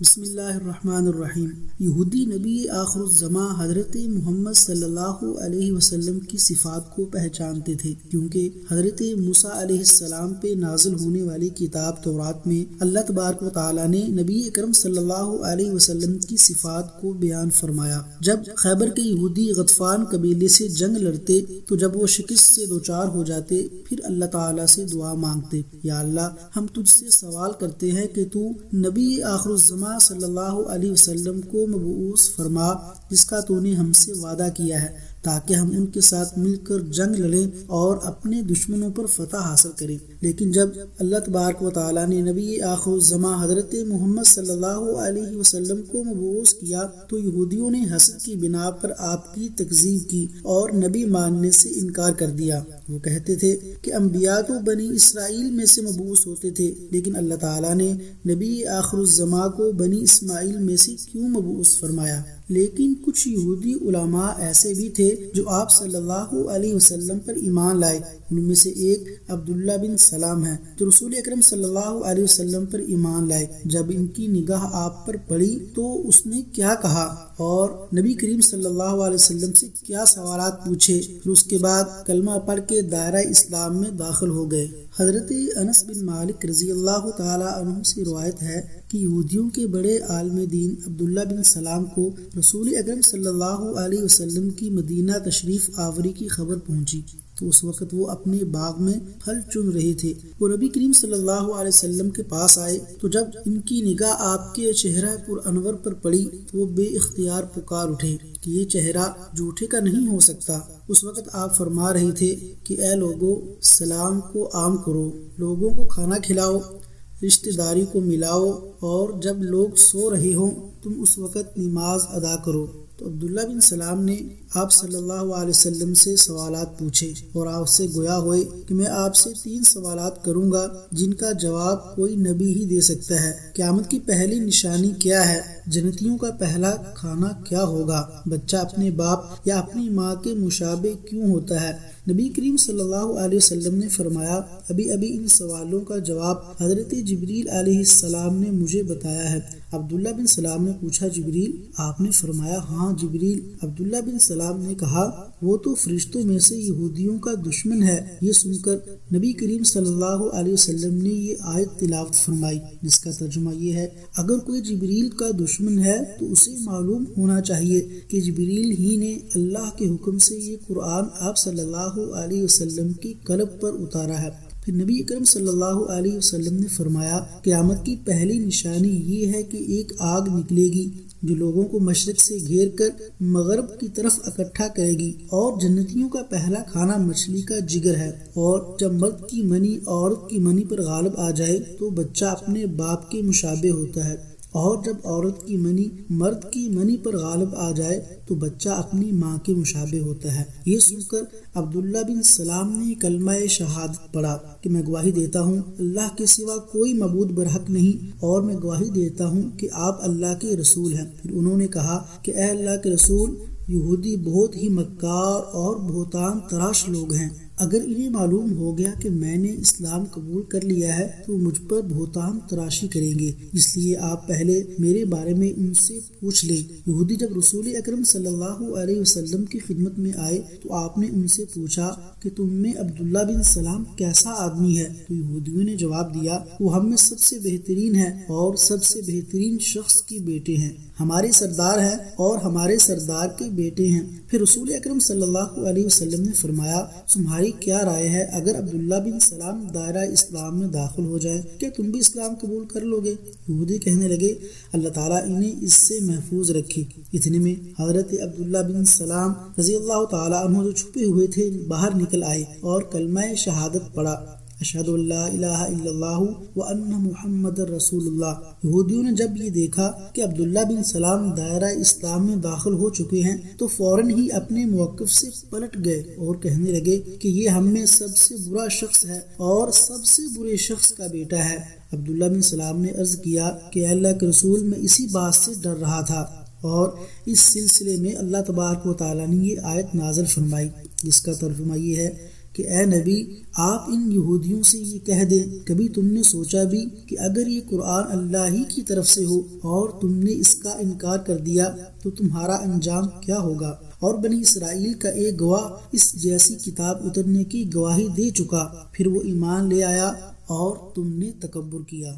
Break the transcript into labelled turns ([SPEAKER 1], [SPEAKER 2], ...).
[SPEAKER 1] بسم اللہ الرحمن الرحیم۔ یہودی نبی آخر الزماں حضرت محمد صلی اللہ علیہ وسلم کی صفات کو پہچانتے تھے، کیونکہ حضرت موسیٰ علیہ السلام پہ نازل ہونے والی کتاب تورات میں اللہ تبارک و تعالیٰ نے نبی اکرم صلی اللہ علیہ وسلم کی صفات کو بیان فرمایا۔ جب خیبر کے یہودی غطفان قبیلے سے جنگ لڑتے تو جب وہ شکست سے دوچار ہو جاتے پھر اللہ تعالیٰ سے دعا مانگتے، یا اللہ ہم تجھ سے سوال کرتے ہیں کہ تو نبی آخر الزماں صلی اللہ علیہ وسلم کو مبعوث فرما جس کا تو نے ہم سے وعدہ کیا ہے، تاکہ ہم ان کے ساتھ مل کر جنگ لڑیں اور اپنے دشمنوں پر فتح حاصل کریں۔ لیکن جب اللہ تبارک و تعالیٰ نے نبی آخر الزماں حضرت محمد صلی اللہ علیہ وسلم کو مبعوث کیا تو یہودیوں نے حسد کی بنا پر آپ کی تکذیب کی اور نبی ماننے سے انکار کر دیا۔ وہ کہتے تھے کہ انبیاء تو بنی اسرائیل میں سے مبعوث ہوتے تھے، لیکن اللہ تعالیٰ نے نبی آخر الزماں کو بنی اسماعیل میں سے کیوں مبعوث فرمایا؟ لیکن کچھ یہودی علماء ایسے بھی تھے جو آپ صلی اللہ علیہ وسلم پر ایمان لائے۔ ان میں سے ایک عبداللہ بن سلام ہے جو رسول اکرم صلی اللہ علیہ وسلم پر ایمان لائے۔ جب ان کی نگاہ آپ پر پڑی تو اس نے کیا کہا اور نبی کریم صلی اللہ علیہ وسلم سے کیا سوالات پوچھے، پھر اس کے بعد کلمہ پڑھ کے دائرہ اسلام میں داخل ہو گئے۔ حضرت انس بن مالک رضی اللہ تعالی عنہ سے روایت ہے کہ یہودیوں کے بڑے عالم دین عبداللہ بن سلام کو رسول اکرم صلی اللہ علیہ وسلم کی مدینہ تشریف آوری کی خبر پہنچی تو اس وقت وہ اپنے باغ میں پھل چن رہے تھے۔ وہ نبی کریم صلی اللہ علیہ وسلم کے پاس آئے تو جب ان کی نگاہ آپ کے چہرہ پر انور پر پڑی تو وہ بے اختیار پکار اٹھے کہ یہ چہرہ جھوٹے کا نہیں ہو سکتا۔ اس وقت آپ فرما رہے تھے کہ اے لوگو، سلام کو عام کرو، لوگوں کو کھانا کھلاؤ، رشتہ داری کو ملاؤ، اور جب لوگ سو رہے ہوں تم اس وقت نماز ادا کرو۔ تو عبداللہ بن سلام نے آپ صلی اللہ علیہ وسلم سے سوالات پوچھے اور آپ سے گویا ہوئے کہ میں آپ سے 3 سوالات کروں گا جن کا جواب کوئی نبی ہی دے سکتا ہے۔ قیامت کی پہلی نشانی کیا ہے؟ جنتیوں کا پہلا کھانا کیا ہوگا؟ بچہ اپنے باپ یا اپنی ماں کے مشابہ کیوں ہوتا ہے؟ نبی کریم صلی اللہ علیہ وسلم نے فرمایا، ابھی ان سوالوں کا جواب حضرت جبریل علیہ السلام نے مجھے بتایا ہے۔ عبداللہ بن سلام نے پوچھا، جبریل؟ آپ نے فرمایا، ہاں جبریل۔ عبداللہ بن سلام نے کہا، وہ تو فرشتوں میں سے یہودیوں کا دشمن ہے۔ یہ سن کر نبی کریم صلی اللہ علیہ وسلم نے یہ آیت تلاوت فرمائی جس کا ترجمہ یہ ہے، اگر کوئی جبریل کا دشمن ہے تو اسے معلوم ہونا چاہیے کہ جبریل ہی نے اللہ کے حکم سے یہ قرآن آپ صلی اللہ علیہ وسلم کی قلب پر اتارا ہے۔ پھر نبی اکرم صلی اللہ علیہ وسلم نے فرمایا، قیامت کی پہلی نشانی یہ ہے کہ ایک آگ نکلے گی جو لوگوں کو مشرق سے گھیر کر مغرب کی طرف اکٹھا کرے گی، اور جنتیوں کا پہلا کھانا مچھلی کا جگر ہے، اور جب مرد کی منی عورت کی منی پر غالب آ جائے تو بچہ اپنے باپ کے مشابہ ہوتا ہے، اور جب عورت کی منی مرد کی منی پر غالب آ جائے تو بچہ اپنی ماں کے مشابہ ہوتا ہے۔ یہ سن کر عبداللہ بن سلام نے کلمہ شہادت پڑھا کہ میں گواہی دیتا ہوں اللہ کے سوا کوئی معبود برحق نہیں، اور میں گواہی دیتا ہوں کہ آپ اللہ کے رسول ہیں۔ پھر انہوں نے کہا کہ اے اللہ کے رسول، یہودی بہت ہی مکار اور بہتان تراش لوگ ہیں۔ اگر انہیں معلوم ہو گیا کہ میں نے اسلام قبول کر لیا ہے تو مجھ پر بہتان تراشی کریں گے، اس لیے آپ پہلے میرے بارے میں ان سے پوچھ لیں۔ یہودی جب رسول اکرم صلی اللہ علیہ وسلم کی خدمت میں آئے تو آپ نے ان سے پوچھا کہ تم میں عبداللہ بن سلام کیسا آدمی ہے؟ تو یہودیوں نے جواب دیا، وہ ہم میں سب سے بہترین ہے اور سب سے بہترین شخص کے بیٹے ہیں، ہمارے سردار ہیں اور ہمارے سردار کے بیٹے ہیں۔ پھر رسول اکرم صلی اللہ علیہ وسلم نے فرمایا، تمہاری کیا رائے ہے اگر عبداللہ بن سلام دائرہ اسلام میں داخل ہو جائے، کیا تم بھی اسلام قبول کر لو گے؟ یہودی کہنے لگے، اللہ تعالیٰ انہیں اس سے محفوظ رکھے۔ اتنے میں حضرت عبداللہ بن سلام رضی اللہ تعالیٰ عنہ جو چھپے ہوئے تھے باہر نکل آئے اور کلمہ شہادت پڑھا، اشہد ان لا الہ الا اللہ وان محمد رسول اللہ۔ یہودیوں نے جب یہ دیکھا کہ عبداللہ بن سلام دائرہ اسلام میں داخل ہو چکے ہیں تو فوراً ہی اپنے موقف سے پلٹ گئے اور کہنے لگے کہ یہ ہم میں سب سے برا شخص ہے اور سب سے برے شخص کا بیٹا ہے۔ عبداللہ بن سلام نے عرض کیا کہ اللہ کے رسول، میں اسی بات سے ڈر رہا تھا، اور اس سلسلے میں اللہ تبارک و تعالیٰ نے یہ آیت نازل فرمائی جس کا ترجمہ یہ ہے کہ اے نبی آپ ان یہودیوں سے یہ کہہ دیں، کبھی تم نے سوچا بھی کہ اگر یہ قرآن اللہ ہی کی طرف سے ہو اور تم نے اس کا انکار کر دیا تو تمہارا انجام کیا ہوگا؟ اور بنی اسرائیل کا ایک گواہ اس جیسی کتاب اترنے کی گواہی دے چکا، پھر وہ ایمان لے آیا اور تم نے تکبر کیا۔